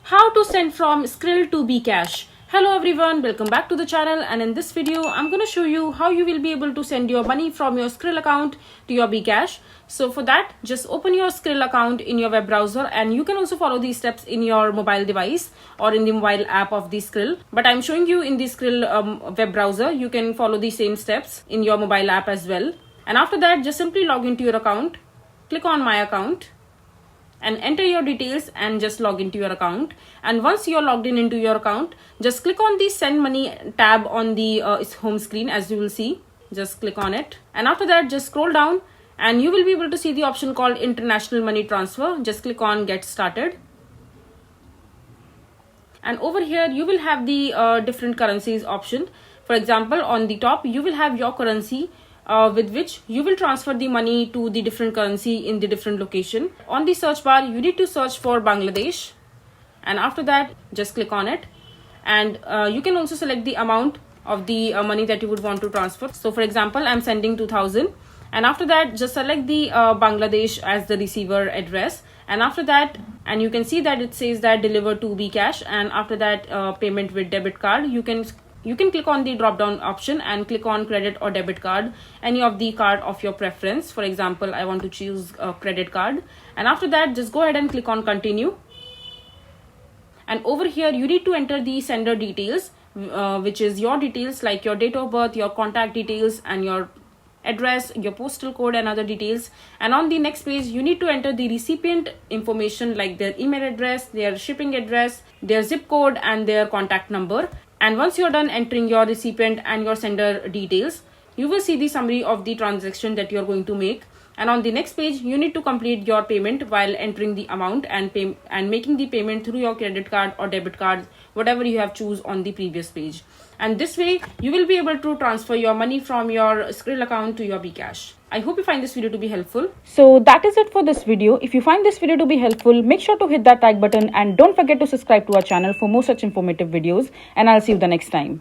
How to send from Skrill to Bkash. Hello everyone, welcome back to the channel, and in this video I'm going to show you how you will be able to send your money from your Skrill account to your Bkash. So for that, just open your Skrill account in your web browser, and you can also follow these steps in your mobile device or in the mobile app of the Skrill. But I'm showing you in the Skrill web browser. You can follow the same steps in your mobile app as well. And after that, just simply log into your account, click on My Account, and enter your details and just log into your account. And once you're logged in into your account, just click on the Send Money tab on the home screen. As you will see, just click on it, and after that just scroll down and you will be able to see the option called International Money Transfer. Just click on Get Started, and over here you will have the different currencies option. For example, on the top you will have your currency with which you will transfer the money to the different currency in the different location. On the search bar, you need to search for Bangladesh, and after that just click on it, and you can also select the amount of the money that you would want to transfer. So for example, I'm sending 2000, and after that just select the Bangladesh as the receiver address, and after that, and you can see that it says that deliver to Bkash, and after that payment with debit card. You can click on the drop down option and click on credit or debit card, any of the card of your preference. For example, I want to choose a credit card, and after that just go ahead and click on continue. And over here you need to enter the sender details, which is your details like your date of birth, your contact details, and your address, your postal code, and other details. And on the next page you need to enter the recipient information like their email address, their shipping address, their zip code, and their contact number. And once you're done entering your recipient and your sender details, you will see the summary of the transaction that you're going to make. And on the next page, you need to complete your payment while entering the amount and making the payment through your credit card or debit card, whatever you have choose on the previous page. And this way, you will be able to transfer your money from your Skrill account to your Bkash. I hope you find this video to be helpful. So that is it for this video. If you find this video to be helpful, make sure to hit that like button and don't forget to subscribe to our channel for more such informative videos. And I'll see you the next time.